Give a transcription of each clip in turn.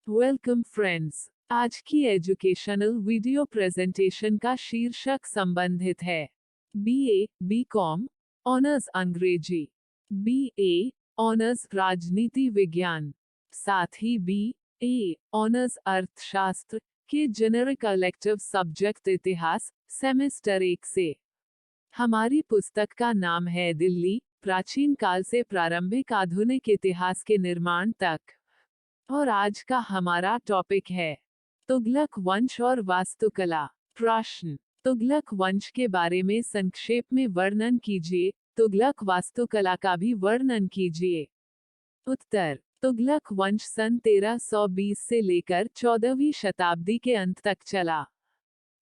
Welcome friends. आज की educational video presentation का शीर्षक संबंधित है बीए, बीकॉम, ऑनर्स अंग्रेजी, बीए, ऑनर्स राजनीति विज्ञान, साथ ही बीए, ऑनर्स अर्थशास्त्र के जेनरिक इलेक्टिव सब्जेक्ट इतिहास सेमेस्टर 1 से। हमारी पुस्तक का नाम है दिल्ली, प्राचीन काल से प्रारंभिक आधुनिक इतिहास के निर्माण तक। और आज का हमारा टॉपिक है तुगलक वंश और वास्तुकला। प्रश्न: तुगलक वंश के बारे में संक्षेप में वर्णन कीजिए। तुगलक वास्तुकला का भी वर्णन कीजिए। उत्तर: तुगलक वंश सन 1320 से लेकर 14वीं शताब्दी के अंत तक चला।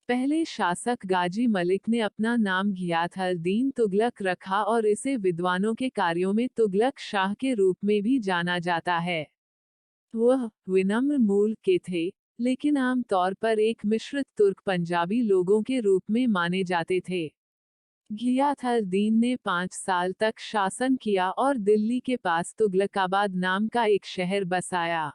पहले शासक गाजी मलिक ने अपना नाम घियाथ अल-दीन तुगलक रखा और इसे विद्वानों के कार्यों में तुगलक शाह के रूप में भी जाना जाता है। वह विनम्र मूल के थे, लेकिन आमतौर पर एक मिश्रित तुर्क पंजाबी लोगों के रूप में माने जाते थे। घियाथ अल-दीन ने 5 साल तक शासन किया और दिल्ली के पास तुगलकाबाद नाम का एक शहर बसाया।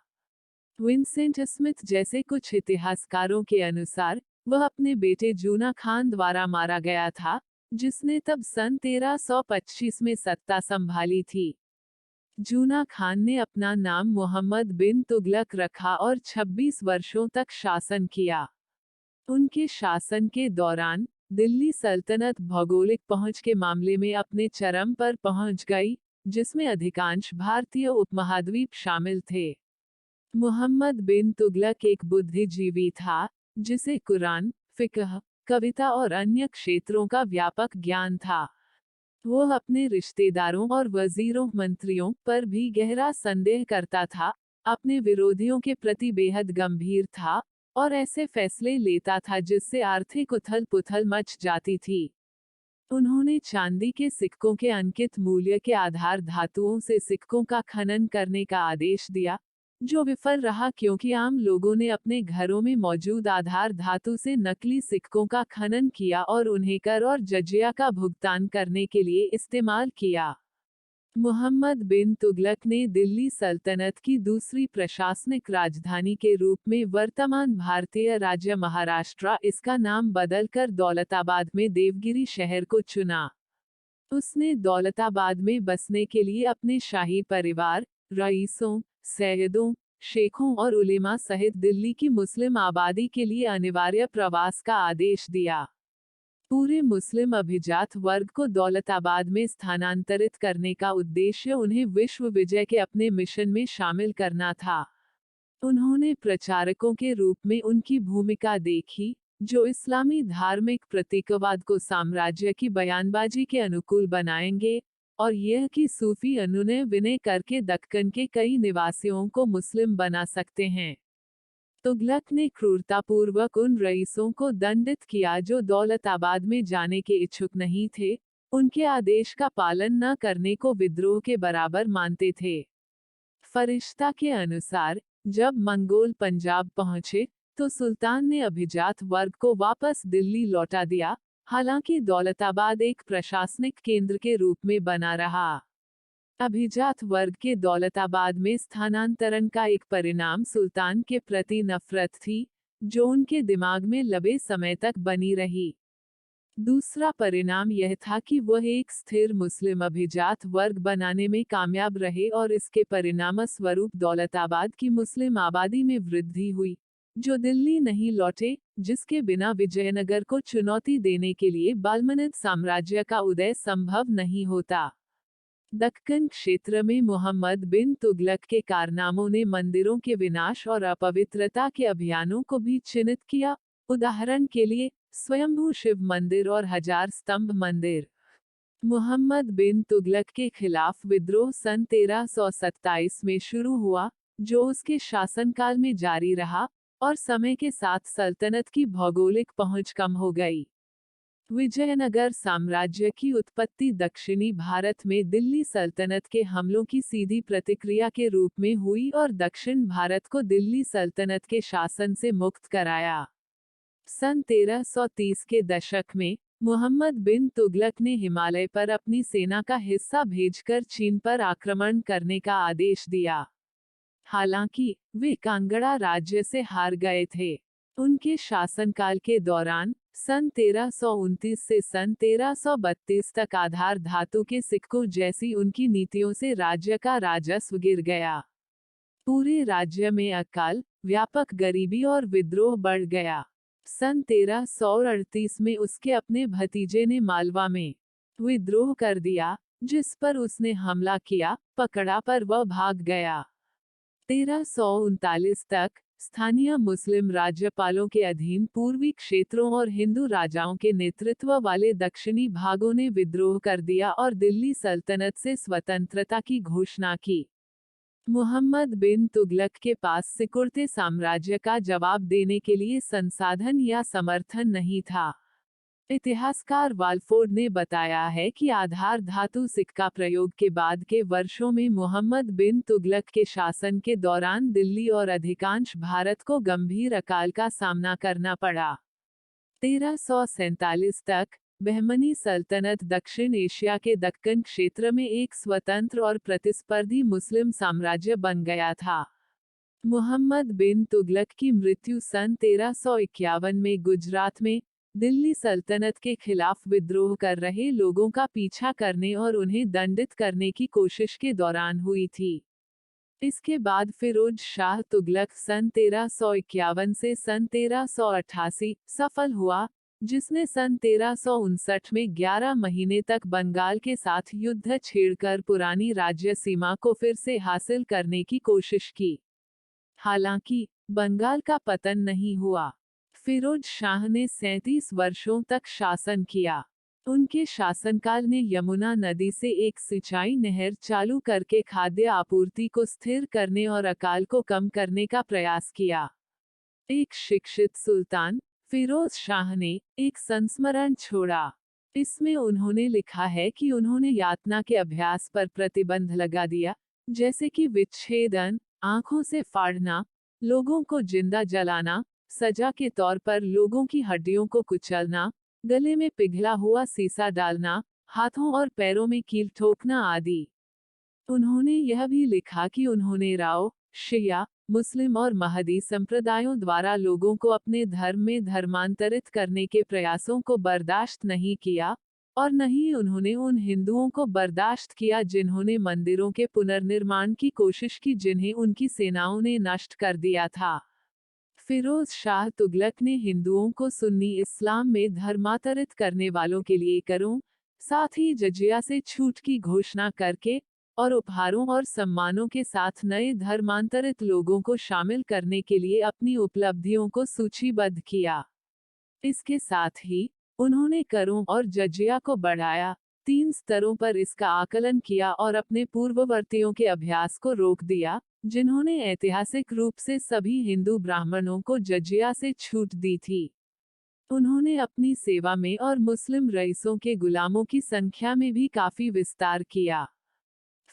विंसेंट स्मिथ जैसे कुछ इतिहासकारों के अनुसार वह अपने बेटे जूना खान द्वारा मारा गया था, जिसने तब सन 1325 में सत्ता संभाली थी। जूना खान ने अपना नाम मोहम्मद बिन तुगलक रखा और 26 वर्षों तक शासन किया। उनके शासन के दौरान दिल्ली सल्तनत भौगोलिक पहुंच के मामले में अपने चरम पर पहुंच गई, जिसमें अधिकांश भारतीय उपमहाद्वीप शामिल थे। मोहम्मद बिन तुगलक एक बुद्धिजीवी था, जिसे कुरान, फिक्ह, कविता और अन्य क्षेत्रों का व्यापक ज्ञान था। वह अपने रिश्तेदारों और वजीरों मंत्रियों पर भी गहरा संदेह करता था, अपने विरोधियों के प्रति बेहद गंभीर था, और ऐसे फैसले लेता था जिससे आर्थिक उथल पुथल मच जाती थी। उन्होंने चांदी के सिक्कों के अंकित मूल्य के आधार धातुओं से सिक्कों का खनन करने का आदेश दिया, जो विफल रहा क्योंकि आम लोगों ने अपने घरों में मौजूद आधार धातु से नकली सिक्कों का खनन किया और उन्हें कर और जजिया का भुगतान करने के लिए इस्तेमाल किया। मोहम्मद बिन तुगलक ने दिल्ली सल्तनत की दूसरी प्रशासनिक राजधानी के रूप में वर्तमान भारतीय राज्य महाराष्ट्र इसका नाम बदलकर दौलताबाद में देवगिरी शहर को चुना। उसने दौलताबाद में बसने के लिए अपने शाही परिवार, रईसों, सैयदों, शेखों और उलेमा सहित दिल्ली की मुस्लिम आबादी के लिए अनिवार्य प्रवास का आदेश दिया। पूरे मुस्लिम अभिजात वर्ग को दौलताबाद में स्थानांतरित करने का उद्देश्य उन्हें विश्व विजय के अपने मिशन में शामिल करना था। उन्होंने प्रचारकों के रूप में उनकी भूमिका देखी, जो इस्लामी धार्मिक प्रतीकवाद को साम्राज्य की बयानबाजी के अनुकूल बनाएंगे, और यह कि सूफी अनुनय विनय करके दक्कन के कई निवासियों को मुस्लिम बना सकते हैं। तुगलक ने क्रूरतापूर्वक उन रईसों को दंडित किया जो दौलताबाद में जाने के इच्छुक नहीं थे, उनके आदेश का पालन न करने को विद्रोह के बराबर मानते थे। फरिश्ता के अनुसार, जब मंगोल पंजाब पहुंचे, तो सुल्तान ने अभिजात वर्ग को वापस दिल्ली लौटा दिया, हालांकि दौलताबाद एक प्रशासनिक केंद्र के रूप में बना रहा। अभिजात वर्ग के दौलताबाद में स्थानांतरण का एक परिणाम सुल्तान के प्रति नफरत थी, जो उनके दिमाग में लंबे समय तक बनी रही। दूसरा परिणाम यह था कि वह एक स्थिर मुस्लिम अभिजात वर्ग बनाने में कामयाब रहे और इसके परिणामस्वरूप दौलताबाद की मुस्लिम आबादी में वृद्धि हुई, जो दिल्ली नहीं लौटे, जिसके बिना विजयनगर को चुनौती देने के लिए बाल्मनिद साम्राज्य का उदय संभव नहीं होता। दक्कन क्षेत्र में मोहम्मद बिन तुगलक के कारनामों ने मंदिरों के विनाश और अपवित्रता के अभियानों को भी चिन्हित किया। उदाहरण के लिए, स्वयंभू शिव मंदिर और हजार स्तंभ मंदिर। मोहम्मद बिन तुगलक के खिलाफ विद्रोह सन 1327 में शुरू हुआ, जो उसके शासनकाल में जारी रहा, और समय के साथ सल्तनत की भौगोलिक पहुंच कम हो गई। विजयनगर साम्राज्य की उत्पत्ति दक्षिणी भारत में दिल्ली सल्तनत के हमलों की सीधी प्रतिक्रिया के रूप में हुई और दक्षिण भारत को दिल्ली सल्तनत के शासन से मुक्त कराया। सन 1330 के दशक में मोहम्मद बिन तुगलक ने हिमालय पर अपनी सेना का हिस्सा भेजकर चीन पर आक्रमण करने का आदेश दिया। हालांकि वे कांगड़ा राज्य से हार गए थे। उनके शासनकाल के दौरान सन 1329 से सन 1332 तक आधार धातु के सिक्कों जैसी उनकी नीतियों से राज्य का राजस्व गिर गया। पूरे राज्य में अकाल, व्यापक गरीबी और विद्रोह बढ़ गया। सन 1338 में उसके अपने भतीजे ने मालवा में विद्रोह कर दिया, जिस पर उसने हमला किया, पकड़ा पर वह भाग गया। 1339 तक स्थानीय मुस्लिम राज्यपालों के अधीन पूर्वी क्षेत्रों और हिंदू राजाओं के नेतृत्व वाले दक्षिणी भागों ने विद्रोह कर दिया और दिल्ली सल्तनत से स्वतंत्रता की घोषणा की। मुहम्मद बिन तुगलक के पास सिकुड़ते साम्राज्य का जवाब देने के लिए संसाधन या समर्थन नहीं था। इतिहासकार वाल्फोर्ड ने बताया है कि आधार धातु सिक्का प्रयोग के बाद के वर्षों में मुहम्मद बिन तुगलक के शासन के दौरान दिल्ली और अधिकांश भारत को गंभीर अकाल का सामना करना पड़ा। 1347 तक बहमनी सल्तनत दक्षिण एशिया के दक्कन क्षेत्र में एक स्वतंत्र और प्रतिस्पर्धी मुस्लिम साम्राज्य बन गया था। मुहम्मद बिन तुगलक की मृत्यु सन 1351 में गुजरात में दिल्ली सल्तनत के खिलाफ विद्रोह कर रहे लोगों का पीछा करने और उन्हें दंडित करने की कोशिश के दौरान हुई थी। इसके बाद फिरोज शाह तुगलक सन 1351 से सन 1388 सफल हुआ, जिसने सन 1359 में 11 महीने तक बंगाल के साथ युद्ध छेड़कर पुरानी राज्य सीमा को फिर से हासिल करने की कोशिश की। हालांकि बंगाल का पतन नहीं हुआ। फिरोज शाह ने 37 वर्षों तक शासन किया। उनके शासनकाल ने यमुना नदी से एक सिंचाई नहर चालू करके खाद्य आपूर्ति को स्थिर करने और अकाल को कम करने का प्रयास किया। एक शिक्षित सुल्तान फिरोज शाह ने एक संस्मरण छोड़ा। इसमें उन्होंने लिखा है कि उन्होंने यातना के अभ्यास पर प्रतिबंध लगा दिया, जैसे कि विच्छेदन, आंखों से फाड़ना, लोगों को जिंदा जलाना, सजा के तौर पर लोगों की हड्डियों को कुचलना, गले में पिघला हुआ सीसा डालना, हाथों और पैरों में कील ठोकना आदि। उन्होंने यह भी लिखा कि उन्होंने राव, शिया, मुस्लिम और महदी संप्रदायों द्वारा लोगों को अपने धर्म में धर्मांतरित करने के प्रयासों को बर्दाश्त नहीं किया, और न ही उन्होंने उन हिंदुओं को बर्दाश्त किया जिन्होंने मंदिरों के पुनर्निर्माण की कोशिश की जिन्हें उनकी सेनाओं ने नष्ट कर दिया था। फिरोज शाह तुगलक ने हिंदुओं को सुन्नी इस्लाम में धर्मांतरित करने वालों के लिए करों, साथ ही जजिया से छूट की घोषणा करके और उपहारों और सम्मानों के साथ नए धर्मांतरित लोगों को शामिल करने के लिए अपनी उपलब्धियों को सूचीबद्ध किया। इसके साथ ही उन्होंने करों और जजिया को बढ़ाया, 3 स्तरों पर इसका आकलन किया और अपने पूर्ववर्तियों के अभ्यास को रोक दिया, जिन्होंने ऐतिहासिक रूप से सभी हिंदू ब्राह्मणों को जजिया से छूट दी थी। उन्होंने अपनी सेवा में और मुस्लिम रईसों के गुलामों की संख्या में भी काफी विस्तार किया।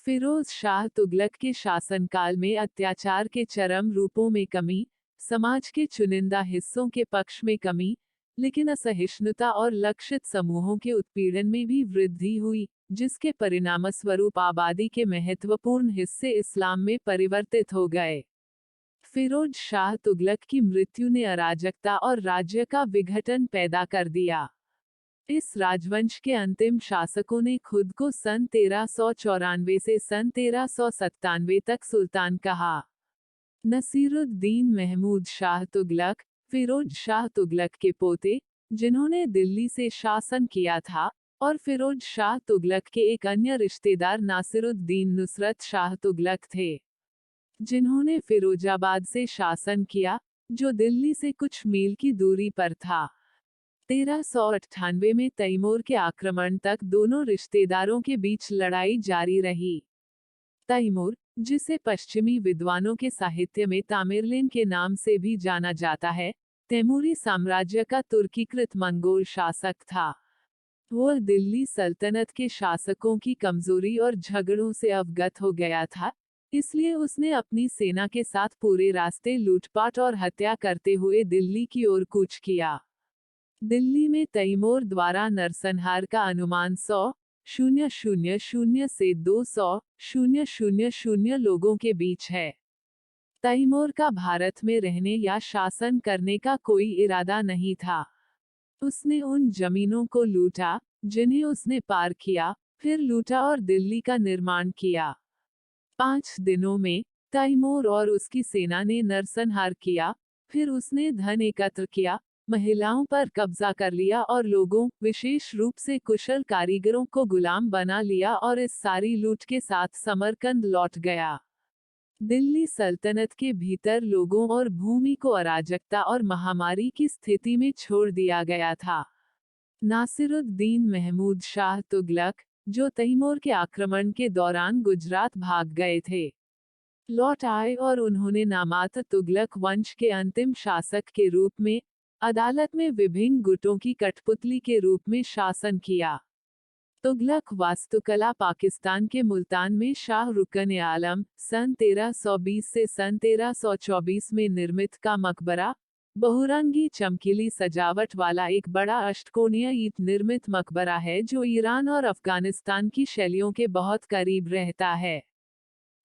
फिरोज शाह तुगलक के शासनकाल में अत्याचार के चरम रूपों में कमी, समाज के चुनिंदा हिस्सों के पक्ष में कमी, लेकिन असहिष्णुता और लक्षित समूहों के उत्पीड़न में भी वृद्धि हुई, जिसके परिणामस्वरूप आबादी के महत्वपूर्ण हिस्से इस्लाम में परिवर्तित हो गए। फिरोज शाह तुगलक की मृत्यु ने अराजकता और राज्य का विघटन पैदा कर दिया। इस राजवंश के अंतिम शासकों ने खुद को सन 1394 से सन 1397 तक सुल्तान कहा। नसीरुद्दीन महमूद शाह तुगलक, फिरोज शाह तुगलक के पोते, जिन्होंने दिल्ली से शासन किया था, और फिरोज शाह तुगलक के एक अन्य रिश्तेदार नासिरुद्दीन नुसरत शाह तुगलक थे, जिन्होंने फिरोजाबाद से शासन किया, जो दिल्ली से कुछ मील की दूरी पर था। 1398 में तैमूर के आक्रमण तक दोनों रिश्तेदारों के बीच लड़ाई जारी रही। तैमूर, जिसे पश्चिमी विद्वानों के साहित्य में तामिरलिन के नाम से भी जाना जाता है, तैमूरी साम्राज्य का तुर्कीकृत मंगोल शासक था। वह दिल्ली सल्तनत के शासकों की कमजोरी और झगड़ों से अवगत हो गया था, इसलिए उसने अपनी सेना के साथ पूरे रास्ते लूटपाट और हत्या करते हुए दिल्ली की ओर कूच किया। दिल्ली में तैमूर द्वारा नरसंहार का अनुमान 100,000 से 200,000 लोगों के बीच है। तैमूर का भारत में रहने या शासन करने का कोई इरादा नहीं था। उसने उन जमीनों को लूटा जिन्हें उसने पार किया, फिर लूटा और दिल्ली का निर्माण किया। 5 दिनों में तैमूर और उसकी सेना ने नरसंहार किया, फिर उसने धन एकत्र किया, महिलाओं पर कब्जा कर लिया और लोगों, विशेष रूप से कुशल कारीगरों को गुलाम बना लिया और इस सारी लूट के साथ समरकंद लौट गया। दिल्ली सल्तनत के भीतर लोगों और भूमि को अराजकता और महामारी की स्थिति में छोड़ दिया गया था। नासिरुद्दीन महमूद शाह तुगलक, जो तैमूर के आक्रमण के दौरान गुजरात भाग गए थे, लौट आए और उन्होंने नामात्र तुगलक वंश के अंतिम शासक के रूप में अदालत में विभिन्न गुटों की कठपुतली के रूप में शासन किया। तुगलक वास्तुकला पाकिस्तान के मुल्तान में शाह रुकन आलम सन 1320 से सन 1324 में निर्मित का मकबरा, बहुरंगी चमकीली सजावट वाला एक बड़ा अष्टकोणीय ईंट निर्मित मकबरा है जो ईरान और अफगानिस्तान की शैलियों के बहुत करीब रहता है।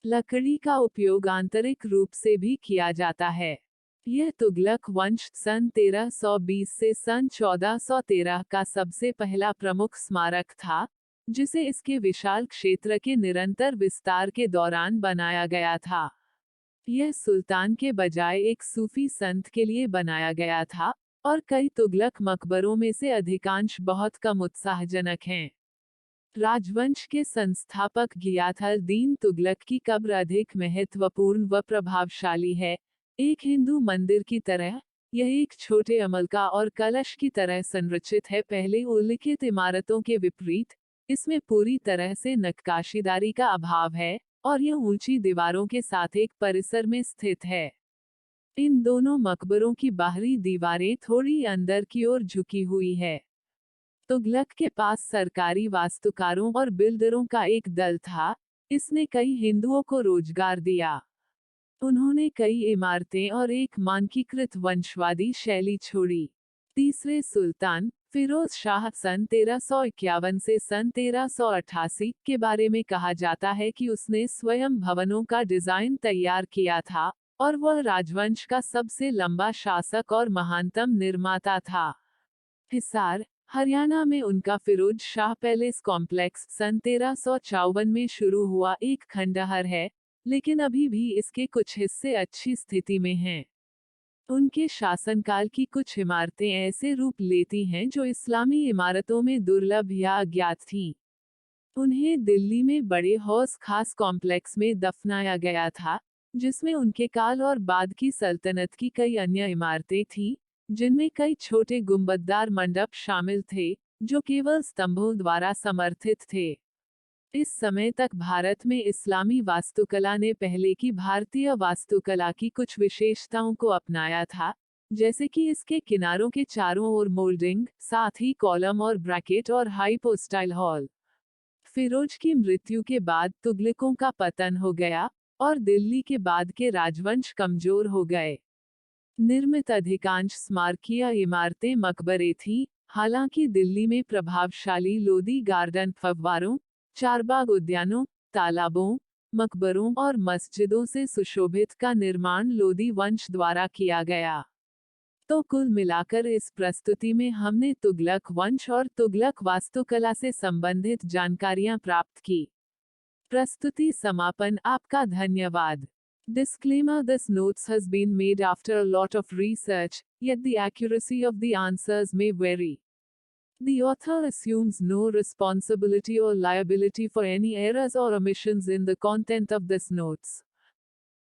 लकड़ी का उपयोग आंतरिक रूप से भी किया जाता है। यह तुगलक वंश सन 1320 से सन 1413 का सबसे पहला प्रमुख स्मारक था, जिसे इसके विशाल क्षेत्र के निरंतर विस्तार के दौरान बनाया गया था। यह सुल्तान के बजाय एक सूफी संत के लिए बनाया गया था, और कई तुगलक मकबरों में से अधिकांश बहुत कम उत्साहजनक हैं। राजवंश के संस्थापक गियाथल-दीन तुगलक की कब्र अधिक महत्वपूर्ण व प्रभावशाली है। एक हिंदू मंदिर की तरह, यह एक छोटे अमलका और कलश की तरह संरचित है। पहले उल्लिखित इमारतों के विपरीत, इसमें पूरी तरह से नक्काशीदारी का अभाव है, और यह ऊंची दीवारों के साथ एक परिसर में स्थित है। इन दोनों मकबरों की बाहरी दीवारें थोड़ी अंदर की ओर झुकी हुई है। तुगलक के पास सरकारी वास्तुकारों और बिल्डरों का एक दल था। इसने कई हिंदुओं को रोजगार दिया। उन्होंने कई इमारतें और एक मानकीकृत वंशवादी शैली छोड़ी। तीसरे सुल्तान फिरोज शाह सन 1351 से सन 1388 के बारे में कहा जाता है कि उसने स्वयं भवनों का डिजाइन तैयार किया था, और वह राजवंश का सबसे लंबा शासक और महानतम निर्माता था। हिसार, हरियाणा में उनका फिरोज शाह पैलेस कॉम्प्लेक्स सन 1354 में शुरू हुआ एक खंडहर है, लेकिन अभी भी इसके कुछ हिस्से अच्छी स्थिति में हैं। उनके शासनकाल की कुछ इमारतें ऐसे रूप लेती हैं जो इस्लामी इमारतों में दुर्लभ या अज्ञात थीं। उन्हें दिल्ली में बड़े हौस खास कॉम्प्लेक्स में दफनाया गया था, जिसमें उनके काल और बाद की सल्तनत की कई अन्य इमारतें थीं, जिनमें कई छोटे गुंबददार मंडप शामिल थे, जो केवल स्तंभों द्वारा समर्थित थे। इस समय तक भारत में इस्लामी वास्तुकला ने पहले की भारतीय वास्तुकला की कुछ विशेषताओं को अपनाया था, जैसे कि इसके किनारों के चारों ओर मोल्डिंग, साथ ही कॉलम और ब्रैकेट और हाइपोस्टाइल हॉल। फिरोज की मृत्यु के बाद तुगलकों का पतन हो गया, और दिल्ली के बाद के राजवंश कमजोर हो गए। निर्मित अधिकांश स्मारकीय इमारतें मकबरे थीं, हालांकि दिल्ली में प्रभावशाली लोदी गार्डन फव्वारों, चारबाग उद्यानों, तालाबों, मकबरों और मस्जिदों से सुशोभित का निर्माण लोदी वंश द्वारा किया गया। तो कुल मिलाकर इस प्रस्तुति में हमने तुगलक वंश और तुगलक वास्तुकला से संबंधित जानकारियां प्राप्त की। प्रस्तुति समापन। आपका धन्यवाद। Disclaimer: This notes has been made after a lot of research, yet the accuracy of the answers may vary. The author assumes no responsibility or liability for any errors or omissions in the content of this notes.